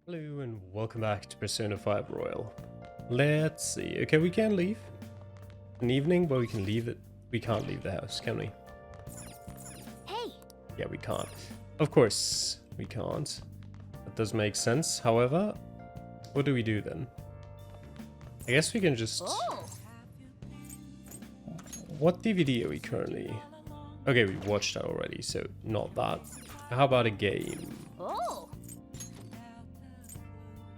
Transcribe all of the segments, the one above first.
Hello and welcome back to Persona 5 Royal. Let's see. Okay, we can leave. An evening, but we can leave it. We can't leave the house, can we? Hey. Yeah, we can't. Of course, we can't. That does make sense. However, what do we do then? I guess we can just... Oh. What DVD are we currently... Okay, we watched that already, so not that. How about a game? Oh.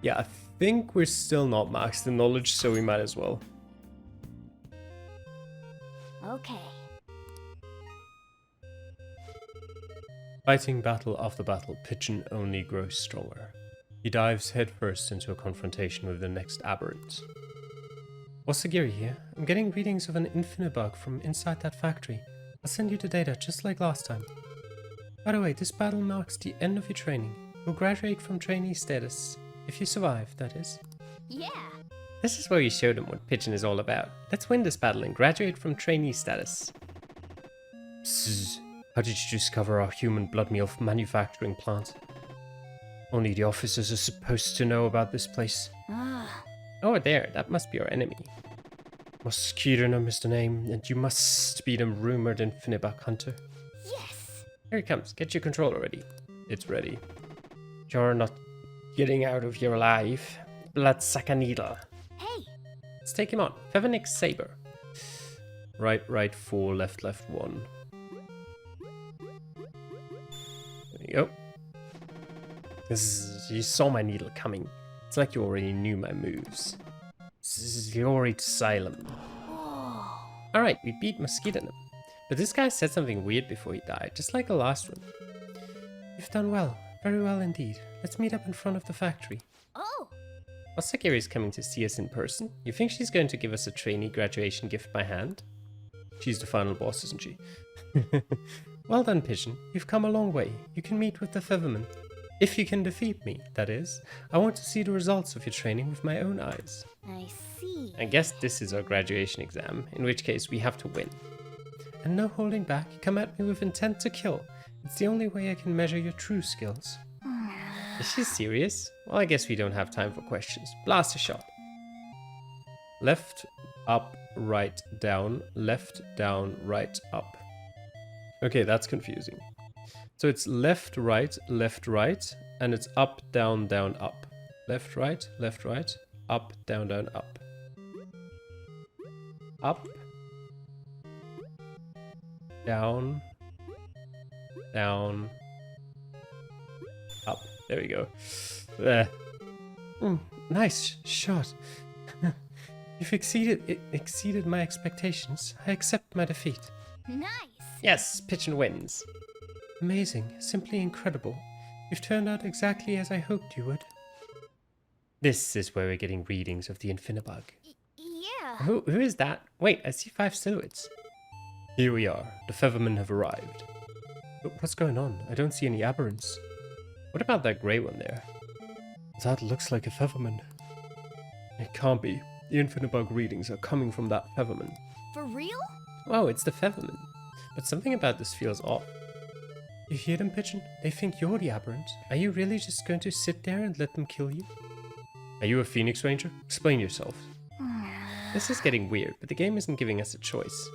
Yeah, I think we're still not maxed in knowledge, so we might as well. Okay. Fighting battle after battle, Pigeon only grows stronger. He dives headfirst into a confrontation with the next aberrant. Wasagiri here. I'm getting readings of an Infinibug from inside that factory. I'll send you the data just like last time. By the way, this battle marks the end of your training. You'll graduate from trainee status. If you survive, that is. Yeah. This is where you show them what Pigeon is all about. Let's win this battle and graduate from trainee status. Bzzz. How did you discover our human blood meal manufacturing plant? Only the officers are supposed to know about this place. Ah. Oh, there. That must be our enemy. Mosquito is the name, and you must be the rumored Infinibug hunter. Yes. Here it comes. Get your controller ready. It's ready. You're not getting out of here alive. Bloodsucker needle. Hey. Let's take him on. Fevenix Saber. Right, 4, left, 1. There you go. You saw my needle coming. It's like you already knew my moves. Glory to Silem. Oh. Alright, we beat Mosquito. But this guy said something weird before he died, just like the last one. You've done well. Very well indeed. Let's meet up in front of the factory. Oh. Wasagiri is coming to see us in person. You think she's going to give us a trainee graduation gift by hand? She's the final boss, isn't she? Well done, Pigeon. You've come a long way. You can meet with the Featherman. If you can defeat me, that is. I want to see the results of your training with my own eyes. I see. I guess this is our graduation exam, in which case we have to win. And no holding back. Come at me with intent to kill. It's the only way I can measure your true skills. Is she serious? Well, I guess we don't have time for questions. Blast a shot. Left, up, right, down, left, down, right, up. Okay, that's confusing. So it's left, right, and it's up, down, up. Left, right, up, down, up. Up, down, up. There we go. There. Nice shot. You've exceeded my expectations. I accept my defeat. Nice. Yes, Pigeon wins. Amazing. Simply incredible. You've turned out exactly as I hoped you would. This is where we're getting readings of the Infinibug. Yeah. Who is that? Wait, I see 5 silhouettes. Here we are. The Feathermen have arrived. But what's going on? I don't see any aberrants. What about that grey one there? That looks like a Featherman. It can't be. The Infinibug readings are coming from that Featherman. For real? Oh, it's the Featherman. But something about this feels off. You hear them, Pigeon? They think you're the aberrant. Are you really just going to sit there and let them kill you? Are you a Phoenix Ranger? Explain yourself. This is getting weird, but the game isn't giving us a choice.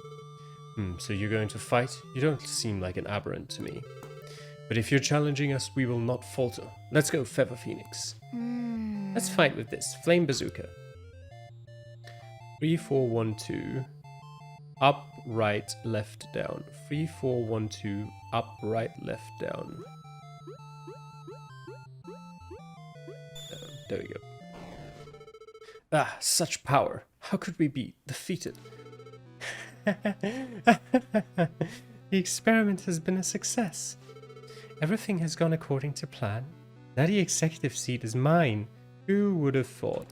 So you're going to fight? You don't seem like an aberrant to me. But if you're challenging us, we will not falter. Let's go, Feather Phoenix. Let's fight with this. Flame Bazooka. 3, 4, 1, 2. Up, right, left, down. 3, 4, 1, 2. Up, right, left, down. There we go. Ah, such power. How could we be defeated? The experiment has been a success. Everything has gone according to plan. Now the executive seat is mine. Who would have thought?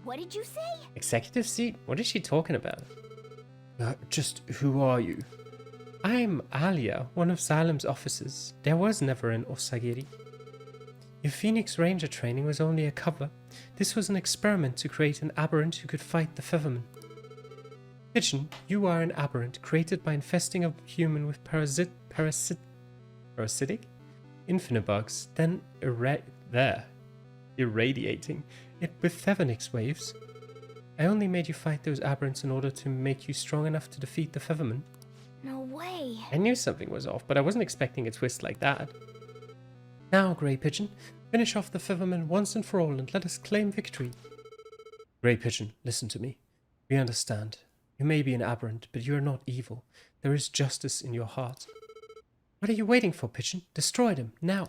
What did you say? Executive seat? What is she talking about? Just who are you? I'm Alia, one of Salem's officers. There was never an Osagiri. Your Phoenix Ranger training was only a cover. This was an experiment to create an aberrant who could fight the Featherman. Pigeon, you are an aberrant created by infesting a human with parasitic Infinibugs, then there. irradiating it with Phoenix waves. I only made you fight those aberrants in order to make you strong enough to defeat the Featherman. No way. I knew something was off, but I wasn't expecting a twist like that. Now, Grey Pigeon, finish off the Featherman once and for all and let us claim victory. Grey Pigeon, listen to me. We understand. You may be an aberrant, but you are not evil. There is justice in your heart. What are you waiting for, Pigeon? Destroy them, now.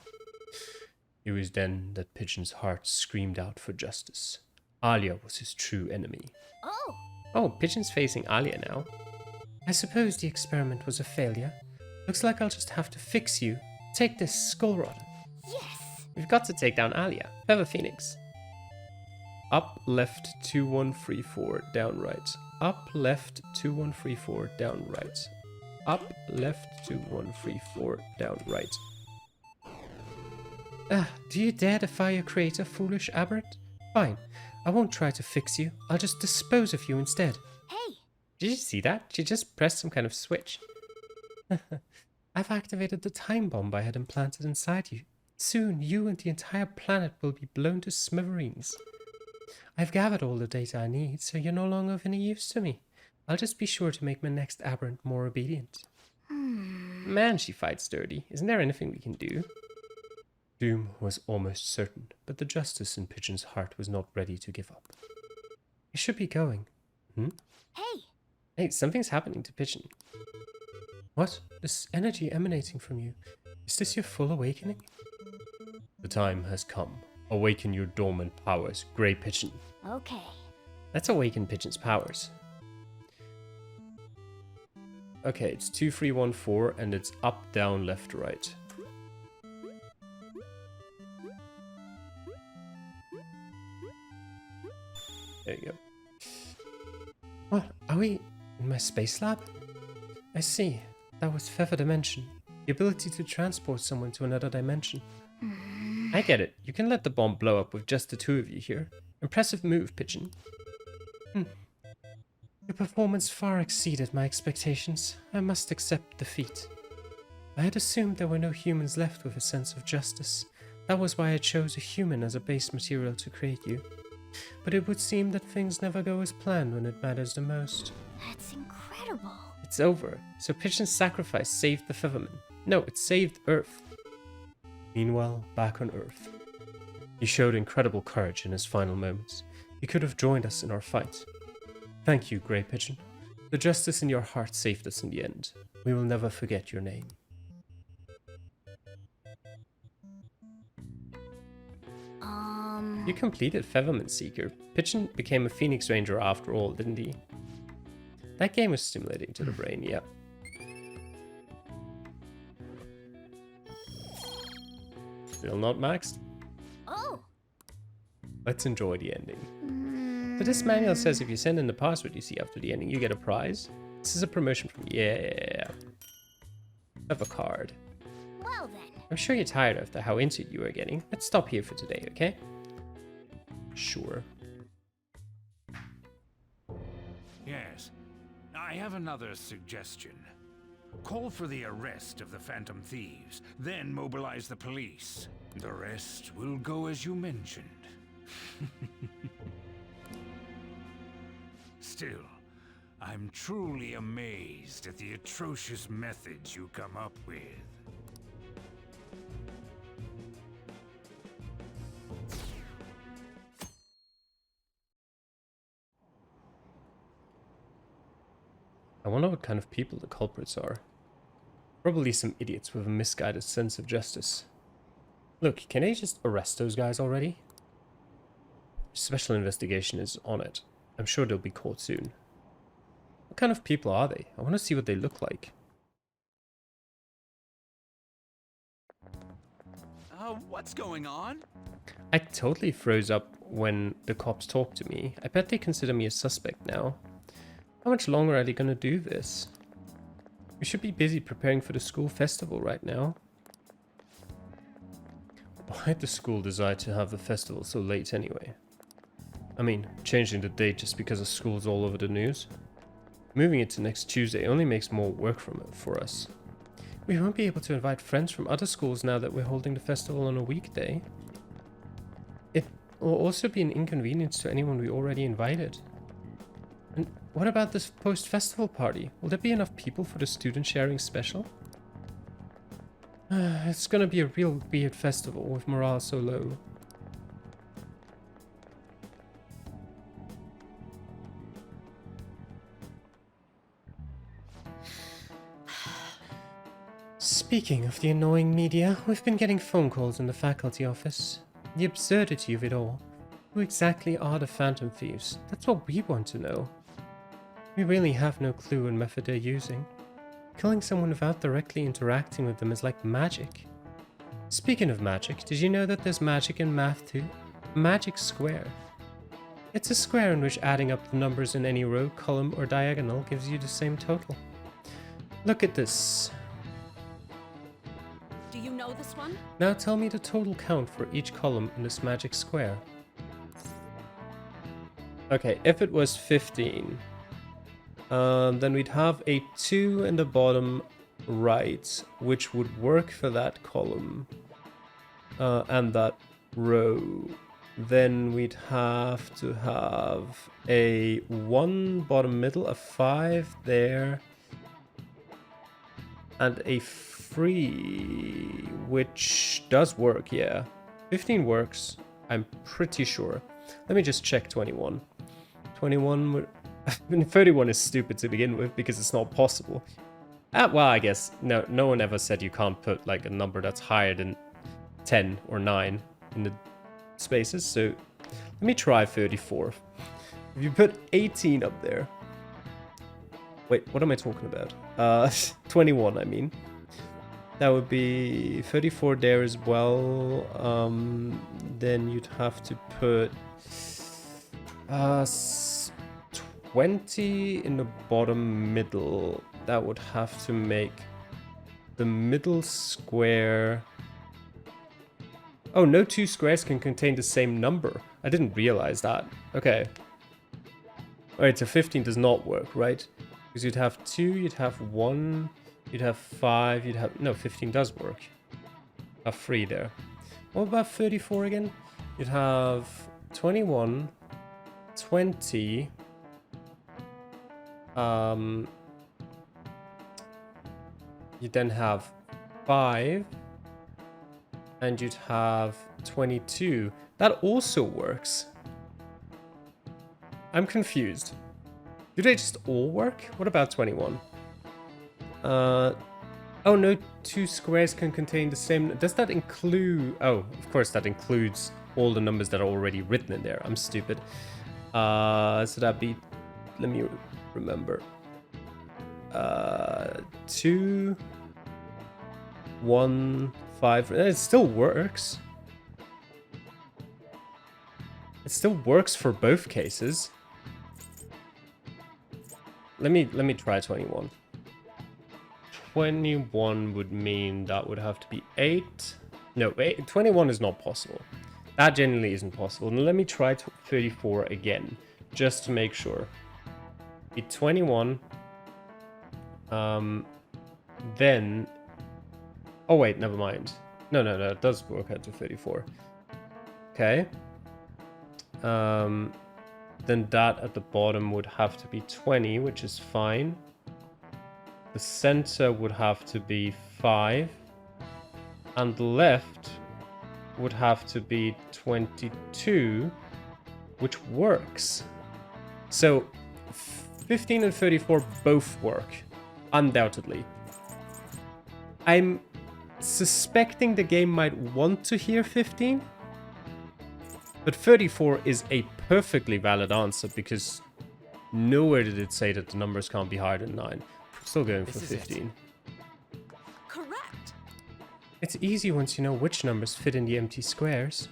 It was then that Pigeon's heart screamed out for justice. Alia was his true enemy. Oh. Oh, Pigeon's facing Alia now. I suppose the experiment was a failure. Looks like I'll just have to fix you. Take this, Skullrod. Yes. We've got to take down Alia. Feather Phoenix. Up, left, 2134, down, right. Up, left, 2134, down, right. Up, left, 2134, down, right. Do you dare defy your creator, foolish aberrant? Fine. I won't try to fix you. I'll just dispose of you instead. Hey. Did you see that? She just pressed some kind of switch. I've activated the time bomb I had implanted inside you. Soon, you and the entire planet will be blown to smithereens. I've gathered all the data I need, so you're no longer of any use to me. I'll just be sure to make my next aberrant more obedient. Man, she fights dirty. Isn't there anything we can do? Doom was almost certain, but the justice in Pigeon's heart was not ready to give up. I should be going. Hey. Hey, something's happening to Pigeon. What? This energy emanating from you. Is this your full awakening? The time has come. Awaken your dormant powers, Grey Pigeon. Okay. Let's awaken Pigeon's powers. Okay, it's 2314 and it's up, down, left, right. There you go. What? Are we in my space lab? I see. That was Feather Dimension. The ability to transport someone to another dimension. I get it. You can let the bomb blow up with just the two of you here. Impressive move, Pigeon. Your performance far exceeded my expectations. I must accept defeat. I had assumed there were no humans left with a sense of justice. That was why I chose a human as a base material to create you. But it would seem that things never go as planned when it matters the most. That's incredible. It's over. So Pigeon's sacrifice saved the Featherman. No, it saved Earth. Meanwhile, back on Earth. He showed incredible courage in his final moments. He could have joined us in our fight. Thank you, Grey Pigeon. The justice in your heart saved us in the end. We will never forget your name. You completed Featherman Seeker. Pigeon became a Phoenix Ranger after all, didn't he? That game was stimulating to the brain, yeah. Still not maxed? Oh. Let's enjoy the ending. So this manual says if you send in the password you see after the ending, you get a prize. This is a promotion from... Yeah. Have a card. Well then. I'm sure you're tired after how into it you were getting. Let's stop here for today, okay? Sure. Yes. I have another suggestion. Call for the arrest of the Phantom Thieves, then mobilize the police. The rest will go as you mentioned. Still, I'm truly amazed at the atrocious methods you come up with. I wonder what kind of people the culprits are. Probably some idiots with a misguided sense of justice. Look, can they just arrest those guys already? Special investigation is on it. I'm sure they'll be caught soon. What kind of people are they? I want to see what they look like. What's going on? I totally froze up when the cops talked to me. I bet they consider me a suspect now. How much longer are they gonna do this? We should be busy preparing for the school festival right now. Why'd the school decide to have the festival so late anyway? I mean, changing the date just because the school's all over the news. Moving it to next Tuesday only makes more work for us. We won't be able to invite friends from other schools now that we're holding the festival on a weekday. It will also be an inconvenience to anyone we already invited. And what about this post-festival party? Will there be enough people for the student sharing special? It's gonna be a real weird festival with morale so low. Speaking of the annoying media, we've been getting phone calls in the faculty office. The absurdity of it all. Who exactly are the Phantom Thieves? That's what we want to know. We really have no clue what method they're using. Killing someone without directly interacting with them is like magic. Speaking of magic, did you know that there's magic in math too? Magic square. It's a square in which adding up the numbers in any row, column, or diagonal gives you the same total. Look at this. Do you know this one? Now tell me the total count for each column in this magic square. Okay, if it was 15, then we'd have a 2 in the bottom right, which would work for that column and that row. Then we'd have to have a 1 bottom middle, a 5 there, and a 3, which does work, yeah. 15 works, I'm pretty sure. Let me just check 21. 21 would... 31 is stupid to begin with because it's not possible. Well, I guess no one ever said you can't put like a number that's higher than 10 or 9 in the spaces, so let me try 34. If you put 18 up there... Wait, what am I talking about? 21, I mean. That would be 34 there as well. Then you'd have to put 20 in the bottom middle. That would have to make the middle square... Oh, no two squares can contain the same number. I didn't realize that. Okay. Alright, so 15 does not work, right? Because you'd have 2, you'd have 1, you'd have 5, you'd have... No, 15 does work. Have 3 there. What about 34 again? You'd have 21, 20... you'd then have 5, and you'd have 22. That also works. I'm confused. Do they just all work? What about 21? Oh no, two squares can contain the same... Does that include... Oh, of course that includes all the numbers that are already written in there. I'm stupid. So that'd be... Let me remember. 2, 1, 5... It still works. It still works for both cases. Let me try 21. 21 would mean that would have to be 8. No, 21 is not possible. That genuinely isn't possible. Now let me try 34 again, just to make sure. Be 21. Then... Oh wait, never mind. No, it does work out to 34. Okay. Then that at the bottom would have to be 20, which is fine. The center would have to be 5. And the left would have to be 22, which works. So 15 and 34 both work, undoubtedly. I'm suspecting the game might want to hear 15. But 34 is a perfectly valid answer because nowhere did it say that the numbers can't be higher than 9. I'm still going for 15. Correct. It's easy once you know which numbers fit in the empty squares.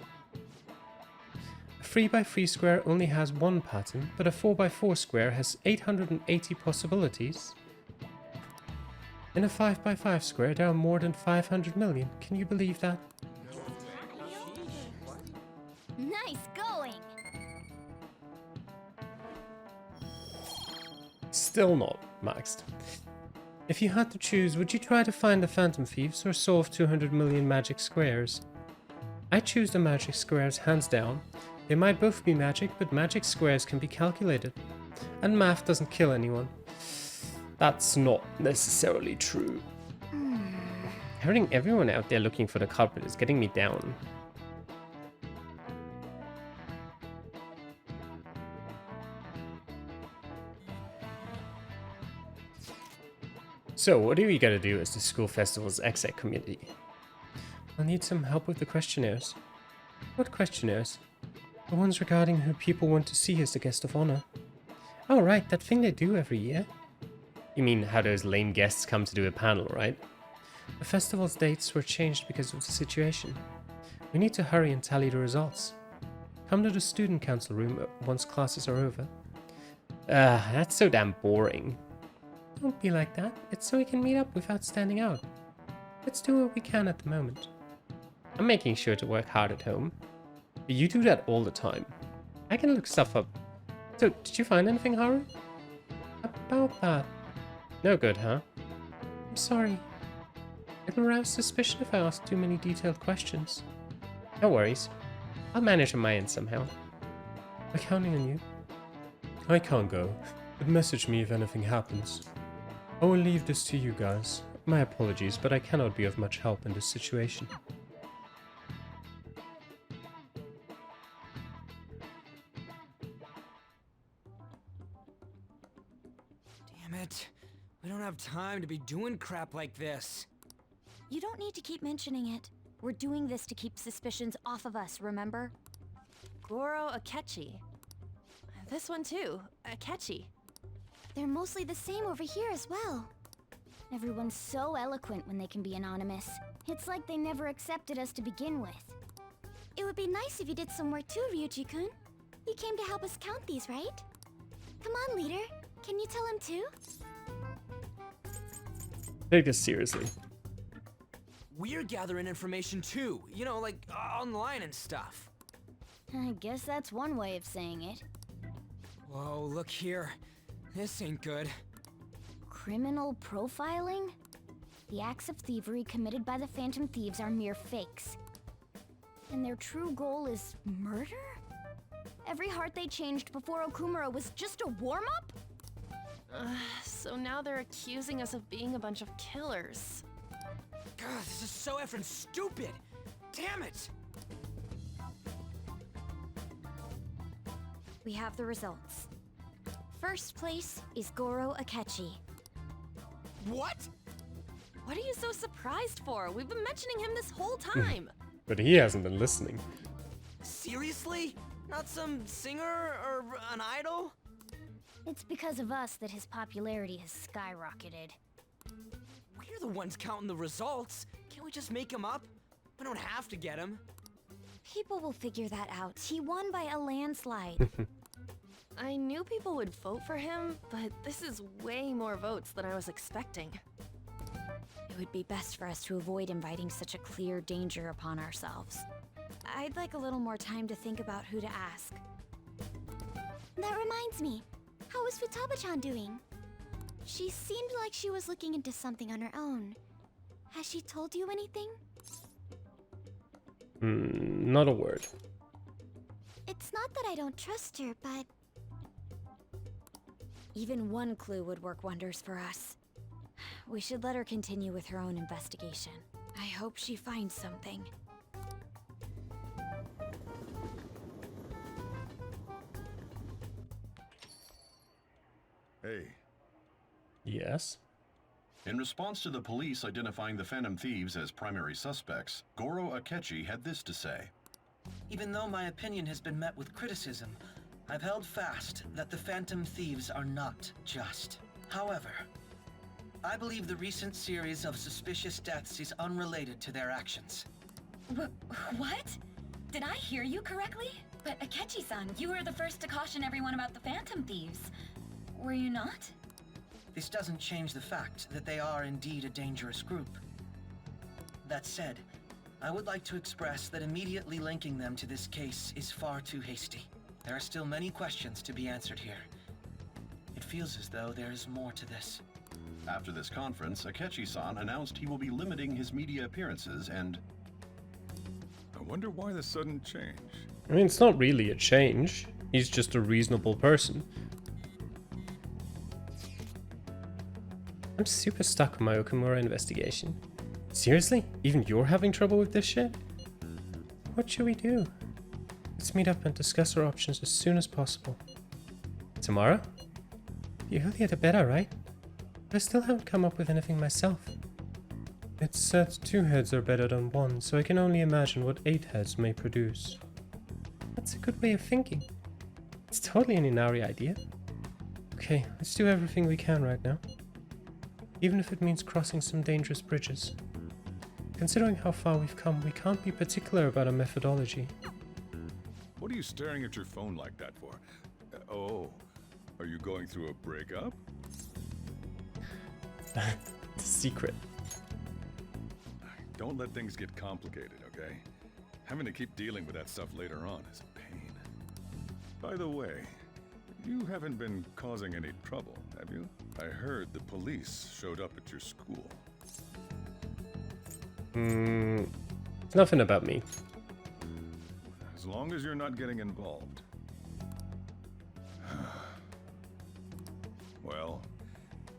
A 3x3 square only has one pattern, but a 4x4 square has 880 possibilities. In a 5x5 square, there are more than 500 million. Can you believe that? Nice going. Still not maxed. If you had to choose, would you try to find the Phantom Thieves or solve 200 million magic squares? I choose the magic squares hands down. They might both be magic, but magic squares can be calculated. And math doesn't kill anyone. That's not necessarily true. Having everyone out there looking for the culprit is getting me down. So, what do we gotta do as the school festival's exec committee? I'll need some help with the questionnaires. What questionnaires? The ones regarding who people want to see as the guest of honor. Oh right, that thing they do every year. You mean how those lame guests come to do a panel, right? The festival's dates were changed because of the situation. We need to hurry and tally the results. Come to the student council room once classes are over. That's so damn boring. Don't be like that. It's so we can meet up without standing out. Let's do what we can at the moment. I'm making sure to work hard at home. But you do that all the time. I can look stuff up. So, did you find anything, Haru? About that. No good, huh? I'm sorry. It'll arouse suspicion if I ask too many detailed questions. No worries. I'll manage on my end somehow. I'm counting on you. I can't go, but message me if anything happens. I will leave this to you guys. My apologies, but I cannot be of much help in this situation. Damn it. We don't have time to be doing crap like this. You don't need to keep mentioning it. We're doing this to keep suspicions off of us, remember? Goro Akechi. This one too, Akechi. They're mostly the same over here as well. Everyone's so eloquent when they can be anonymous. It's like they never accepted us to begin with. It would be nice if you did some work too, Ryuji-kun. You came to help us count these, right? Come on, leader. Can you tell him too? Take this seriously. We're gathering information too, you know, like online and stuff. I guess that's one way of saying it. Whoa, look here. This ain't good. Criminal profiling? The acts of thievery committed by the Phantom Thieves are mere fakes. And their true goal is murder? Every heart they changed before Okumura was just a warm-up? So now they're accusing us of being a bunch of killers. God, this is so effing stupid! Damn it! We have the results. First place is Goro Akechi. What? What are you so surprised for? We've been mentioning him this whole time. But he hasn't been listening. Seriously? Not some singer or an idol? It's because of us that his popularity has skyrocketed. We're the ones counting the results. Can't we just make him up? We don't have to get him. People will figure that out. He won by a landslide. I knew people would vote for him, but this is way more votes than I was expecting. It would be best for us to avoid inviting such a clear danger upon ourselves. I'd like a little more time to think about who to ask. That reminds me. How is Futaba-chan doing? She seemed like she was looking into something on her own. Has she told you anything? Not a word. It's not that I don't trust her, but... Even one clue would work wonders for us. We should let her continue with her own investigation. I hope she finds something. Hey. Yes? In response to the police identifying the Phantom Thieves as primary suspects, Goro Akechi had this to say. Even though my opinion has been met with criticism, I've held fast that the Phantom Thieves are not just. However, I believe the recent series of suspicious deaths is unrelated to their actions. What? Did I hear you correctly? But Akechi-san, you were the first to caution everyone about the Phantom Thieves. Were you not? This doesn't change the fact that they are indeed a dangerous group. That said, I would like to express that immediately linking them to this case is far too hasty. There are still many questions to be answered here. It feels as though there is more to this. After this conference, Akechi-san announced he will be limiting his media appearances and... I wonder why the sudden change. I mean, it's not really a change. He's just a reasonable person. I'm super stuck on my Okamura investigation. Seriously? Even you're having trouble with this shit? What should we do? Let's meet up and discuss our options as soon as possible. Tomorrow? The earlier the better, right? I still haven't come up with anything myself. It's said 2 heads are better than 1, so I can only imagine what 8 heads may produce. That's a good way of thinking. It's totally an Inari idea. Okay, let's do everything we can right now. Even if it means crossing some dangerous bridges. Considering how far we've come, we can't be particular about our methodology. What are you staring at your phone like that for? Oh, are you going through a breakup? It's a secret. Don't let things get complicated, okay? Having to keep dealing with that stuff later on is a pain. By the way, you haven't been causing any trouble, have you? I heard the police showed up at your school. It's nothing about me. As long as you're not getting involved. Well,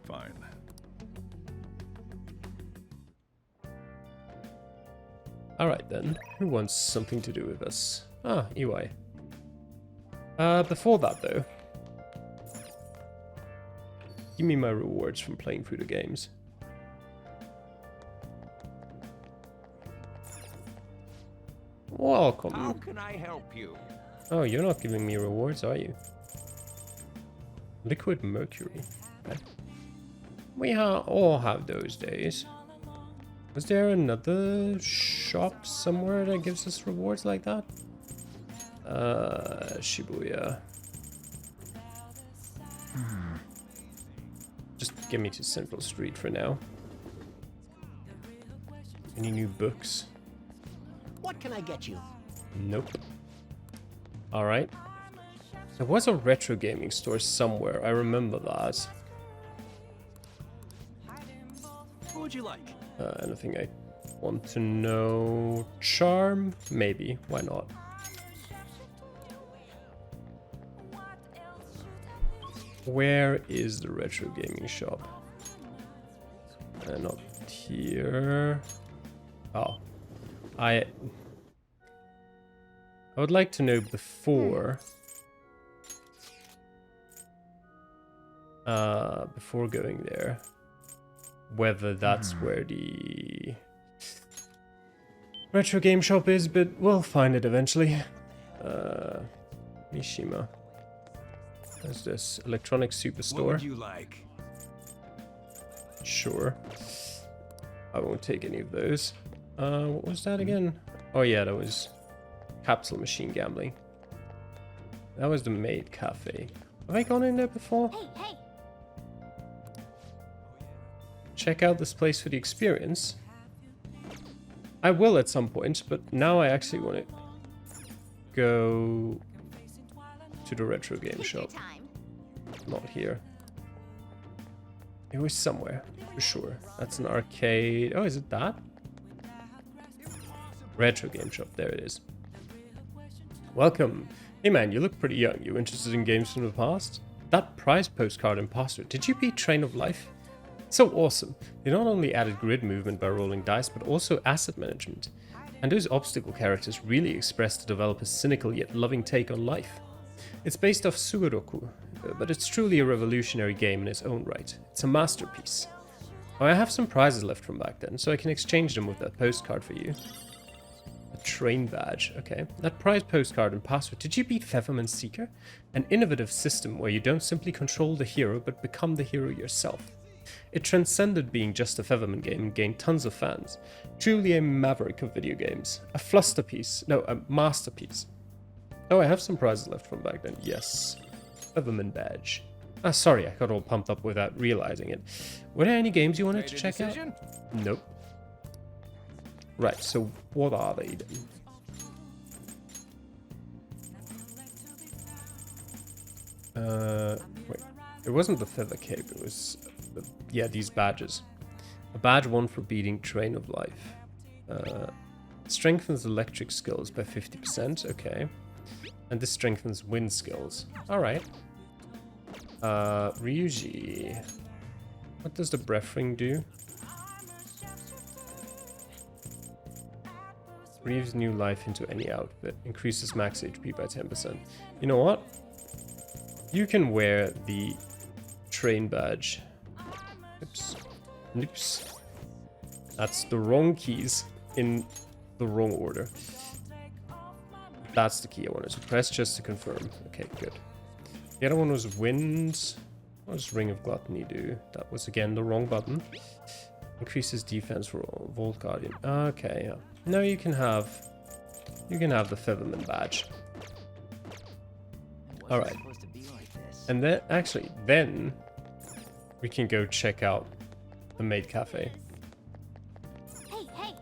fine. Alright then, who wants something to do with us? Ah, EY. Before that though, give me my rewards from playing through the games. Welcome. How can I help you? Oh, you're not giving me rewards, are you? Liquid mercury. Okay. We all have those days. Was there another shop somewhere that gives us rewards like that? Shibuya. Just get me to Central Street for now. Any new books? What can I get you? Nope. Alright. There was a retro gaming store somewhere, I remember that. What would you like? Anything I want to know? Charm? Maybe. Why not? Where is the retro gaming shop? Not here. Oh. I would like to know before going there whether that's where the retro game shop is, but we'll find it eventually. Mishima. There's this electronic superstore. What would you like? Sure. I won't take any of those. What was that again? Oh yeah, that was capsule machine gambling. That was the maid cafe. Have I gone in there before? Hey, hey! Check out this place for the experience. I will at some point, but now I actually want to go to the retro game shop. Not here. It was somewhere, for sure. That's an arcade. Oh, is it that? Retro game shop, there it is. Welcome. Hey man, you look pretty young. You interested in games from the past? That prize postcard imposter. Did you beat Train of Life? So awesome. They not only added grid movement by rolling dice, but also asset management. And those obstacle characters really express the developer's cynical yet loving take on life. It's based off Sudoku, but it's truly a revolutionary game in its own right. It's a masterpiece. Oh, I have some prizes left from back then, so I can exchange them with that postcard for you. A train badge, okay. That prize postcard and password. Did you beat Featherman Seeker? An innovative system where you don't simply control the hero, but become the hero yourself. It transcended being just a Featherman game and gained tons of fans. Truly a maverick of video games. A flusterpiece. No, a masterpiece. Oh, I have some prizes left from back then. Yes. Featherman badge. Ah, sorry, I got all pumped up without realizing it. Were there any games you wanted to check out? Nope. Right, so what are they then? Wait. It wasn't the feather cape, it was... yeah, these badges. A badge won for beating Train of Life. Strengthens electric skills by 50%, okay. And this strengthens wind skills. Alright. Ryuji. What does the breath ring do? Breathes new life into any outfit. Increases max HP by 10%. You know what? You can wear the train badge. Oops. Oops. That's the wrong keys in the wrong order. That's the key I wanted to press just to confirm. Okay, good. The other one was wind. What does Ring of Gluttony do? That was again the wrong button. Increases defense for all. Vault Guardian. Okay, yeah. No, you can have the Featherman badge. Alright. And then actually then we can go check out the maid cafe. Hey, hey!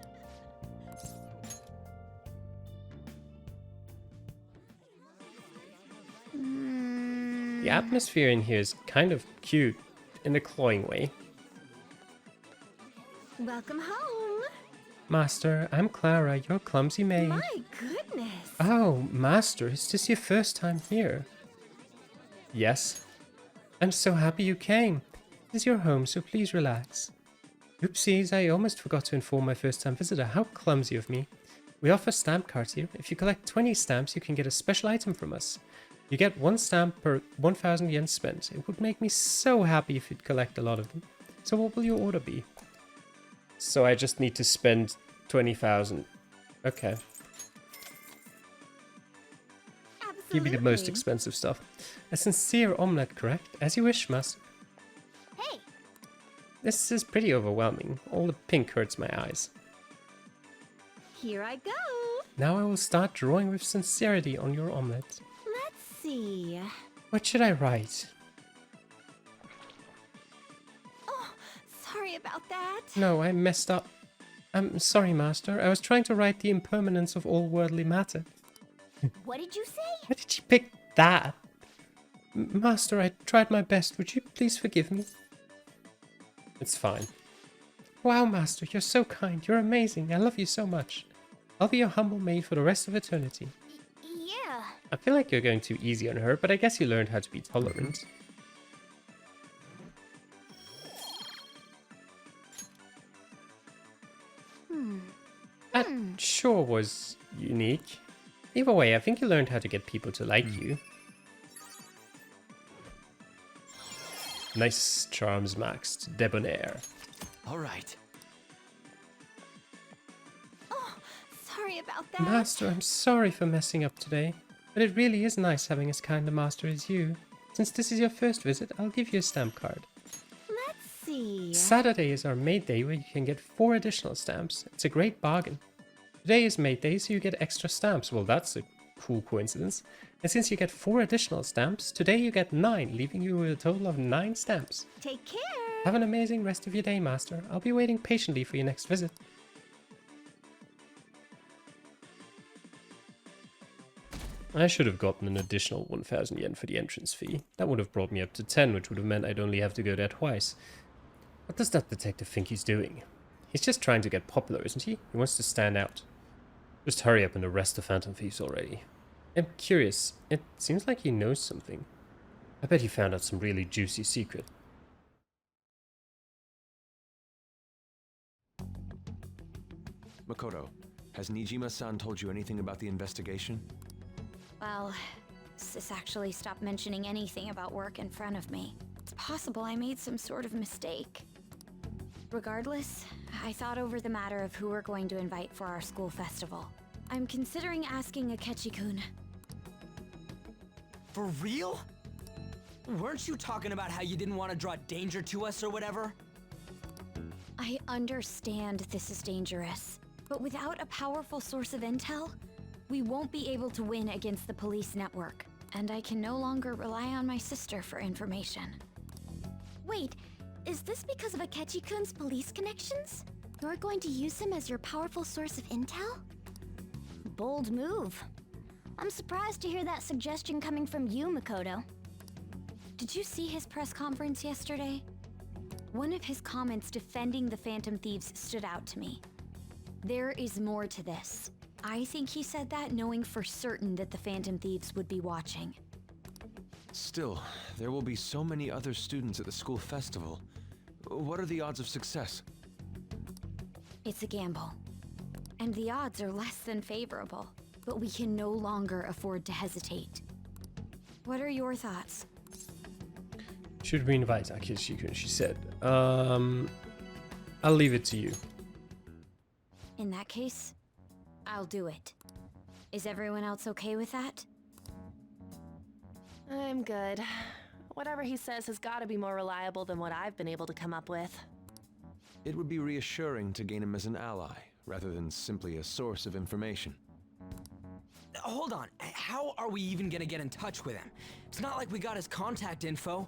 The atmosphere in here is kind of cute in a cloying way. Welcome home. Master, I'm Clara, your clumsy maid. My goodness. Oh, Master, is this your first time here? Yes. I'm so happy you came. This is your home, so please relax. Oopsies, I almost forgot to inform my first-time visitor. How clumsy of me. We offer stamp cards here. If you collect 20 stamps, you can get a special item from us. You get 1 stamp per 1,000 yen spent. It would make me so happy if you'd collect a lot of them. So what will your order be? So I just need to spend 20,000. Okay. Give me the most expensive stuff. A sincere omelette, correct? As you wish, Master. Hey! This is pretty overwhelming. All the pink hurts my eyes. Here I go. Now I will start drawing with sincerity on your omelette. Let's see. What should I write? Oh, sorry about that. No, I messed up. I'm sorry, Master. I was trying to write the impermanence of all worldly matter. What did you say? Why did you pick that? Master, I tried my best. Would you please forgive me? It's fine. Wow, Master, you're so kind. You're amazing. I love you so much. I'll be your humble maid for the rest of eternity. Yeah. I feel like you're going too easy on her, but I guess you learned how to be tolerant. That sure was unique. Either way, I think you learned how to get people to like you. Nice charms maxed. Debonair. All right. Oh, sorry about that. Master, I'm sorry for messing up today, but it really is nice having as kind a master as you. Since this is your first visit, I'll give you a stamp card. Let's see. Saturday is our maid day where you can get 4 additional stamps. It's a great bargain. Today is maid day, so you get extra stamps. Well, that's a cool coincidence. And since you get 4 additional stamps, today you get 9, leaving you with a total of 9 stamps. Take care. Have an amazing rest of your day, Master. I'll be waiting patiently for your next visit. I should have gotten an additional 1,000 yen for the entrance fee. That would have brought me up to 10, which would have meant I'd only have to go there twice. What does that detective think he's doing? He's just trying to get popular, isn't he? He wants to stand out. Just hurry up and arrest the Phantom Thieves already. I'm curious. It seems like he knows something. I bet he found out some really juicy secret. Makoto, has Nijima-san told you anything about the investigation? Well, Sis actually stopped mentioning anything about work in front of me. It's possible I made some sort of mistake. Regardless, I thought over the matter of who we're going to invite for our school festival. I'm considering asking Akechi-kun. For real? Weren't you talking about how you didn't want to draw danger to us or whatever? I understand this is dangerous, but without a powerful source of intel, we won't be able to win against the police network, and I can no longer rely on my sister for information. Wait, is this because of Akechi-kun's police connections? You're going to use him as your powerful source of intel? Bold move. I'm surprised to hear that suggestion coming from you, Makoto. Did you see his press conference yesterday? One of his comments defending the Phantom Thieves stood out to me. There is more to this. I think he said that knowing for certain that the Phantom Thieves would be watching. Still, there will be so many other students at the school festival. What are the odds of success? It's a gamble. And the odds are less than favorable. But we can no longer afford to hesitate. What are your thoughts? Should we invite Akishiko? She said. I'll leave it to you. In that case, I'll do it. Is everyone else okay with that? I'm good. Whatever he says has got to be more reliable than what I've been able to come up with. It would be reassuring to gain him as an ally, rather than simply a source of information. Hold on. How are we even gonna get in touch with him? It's not like we got his contact info.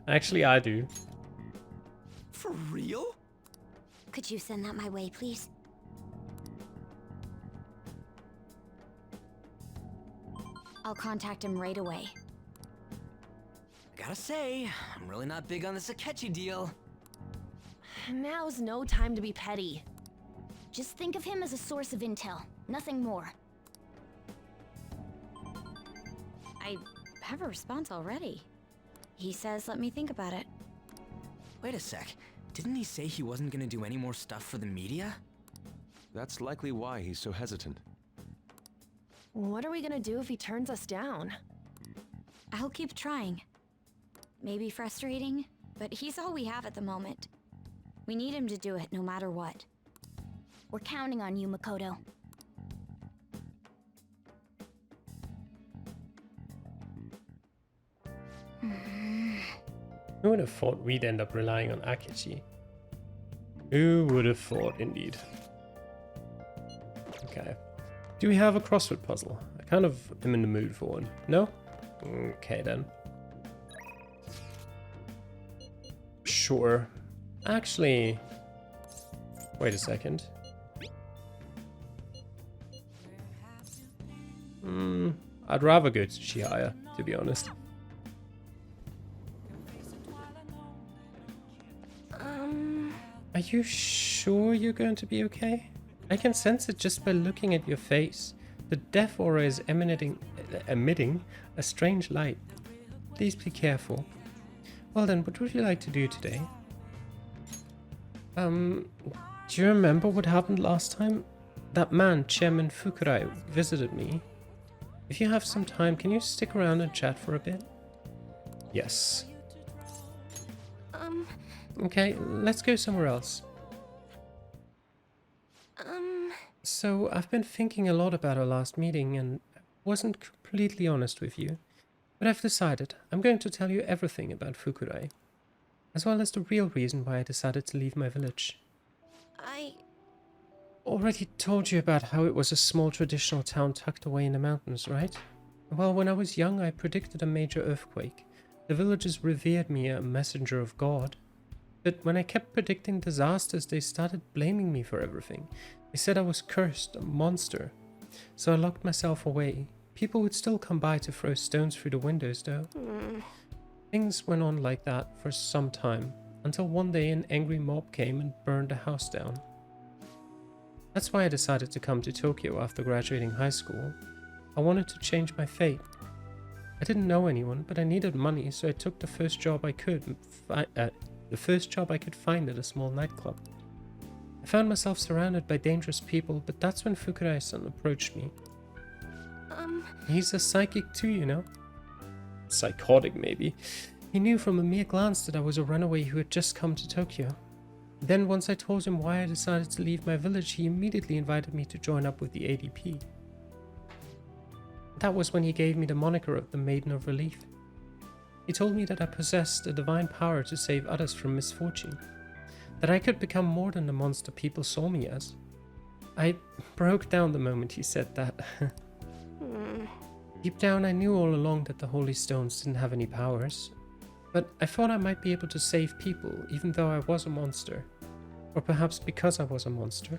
Actually, I do. For real? Could you send that my way, please? I'll contact him right away. I gotta say, I'm really not big on this Akechi deal. Now's no time to be petty. Just think of him as a source of intel, nothing more. I have a response already. He says let me think about it. Wait a sec. Didn't he say he wasn't gonna do any more stuff for the media? That's likely why he's so hesitant. What are we gonna do if he turns us down? I'll keep trying. Maybe frustrating, but he's all we have at the moment. We need him to do it no matter what. We're counting on you, Makoto. Who would have thought we'd end up relying on Akechi? Who would have thought, indeed. Okay. Do we have a crossword puzzle? I kind of am in the mood for one. No? Okay then. Sure. Actually... Wait a second. I'd rather go to Chihaya, to be honest. Are you sure you're going to be okay? I can sense it just by looking at your face. The death aura is emitting a strange light. Please be careful. Well then, what would you like to do today? Do you remember what happened last time? That man, Chairman Fukurai, visited me. If you have some time, can you stick around and chat for a bit? Yes. Okay, let's go somewhere else. So, I've been thinking a lot about our last meeting and wasn't completely honest with you. But I've decided I'm going to tell you everything about Fukurai, as well as the real reason why I decided to leave my village. I Already told you about how it was a small traditional town tucked away in the mountains, right? Well, when I was young, I predicted a major earthquake. The villagers revered me a messenger of God. But when I kept predicting disasters, they started blaming me for everything. They said I was cursed, a monster. So I locked myself away. People would still come by to throw stones through the windows, though. Things went on like that for some time, until one day an angry mob came and burned the house down. That's why I decided to come to Tokyo after graduating high school. I wanted to change my fate. I didn't know anyone, but I needed money, so I took the first job I could find at a small nightclub. I found myself surrounded by dangerous people, but that's when Fukurai-san approached me. He's a psychic too, you know? Psychotic, maybe. He knew from a mere glance that I was a runaway who had just come to Tokyo. Then once I told him why I decided to leave my village, he immediately invited me to join up with the ADP. That was when he gave me the moniker of the Maiden of Relief. He told me that I possessed a divine power to save others from misfortune, that I could become more than the monster people saw me as. I broke down the moment he said that. Deep down I knew all along that the Holy Stones didn't have any powers, but I thought I might be able to save people even though I was a monster, or perhaps because I was a monster.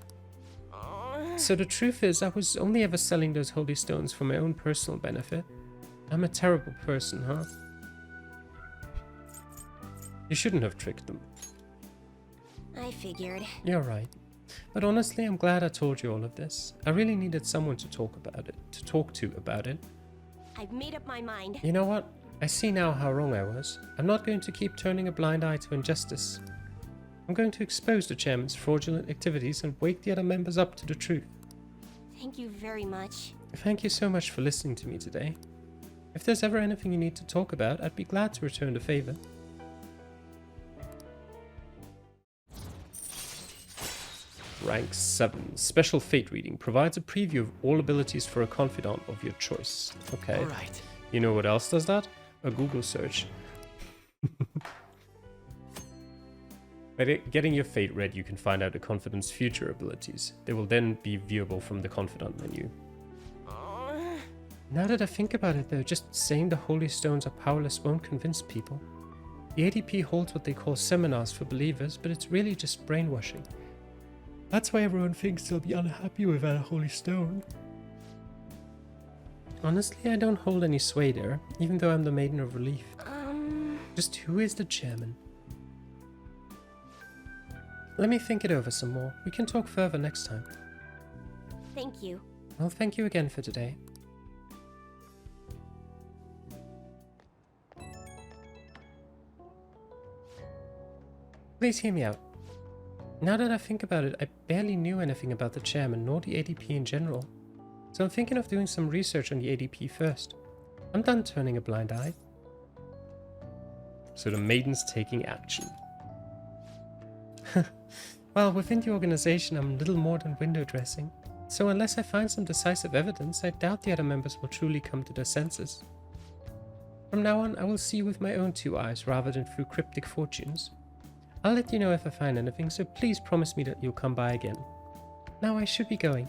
So the truth is, I was only ever selling those Holy Stones for my own personal benefit. I'm a terrible person, huh? You shouldn't have tricked them. I figured. You're right. But honestly, I'm glad I told you all of this. I really needed someone to talk to about it. I've made up my mind. You know what? I see now how wrong I was. I'm not going to keep turning a blind eye to injustice. I'm going to expose the chairman's fraudulent activities and wake the other members up to the truth. Thank you very much. Thank you so much for listening to me today. If there's ever anything you need to talk about, I'd be glad to return the favor. Rank 7. Special Fate Reading provides a preview of all abilities for a confidant of your choice. Okay. Alright. You know what else does that? A Google search. By getting your fate read, you can find out the confidant's future abilities. They will then be viewable from the confidant menu. Now that I think about it though, just saying the holy stones are powerless won't convince people. The ADP holds what they call seminars for believers, but it's really just brainwashing. That's why everyone thinks they'll be unhappy without a holy stone. Honestly, I don't hold any sway there, even though I'm the Maiden of Relief. Just who is the chairman? Let me think it over some more. We can talk further next time. Thank you. Well, thank you again for today. Please hear me out. Now that I think about it, I barely knew anything about the chairman nor the ADP in general. So I'm thinking of doing some research on the ADP first. I'm done turning a blind eye. So the Maiden's taking action. Well, within the organization I'm little more than window dressing. So unless I find some decisive evidence, I doubt the other members will truly come to their senses. From now on, I will see with my own two eyes rather than through cryptic fortunes. I'll let you know if I find anything, so please promise me that you'll come by again. Now I should be going.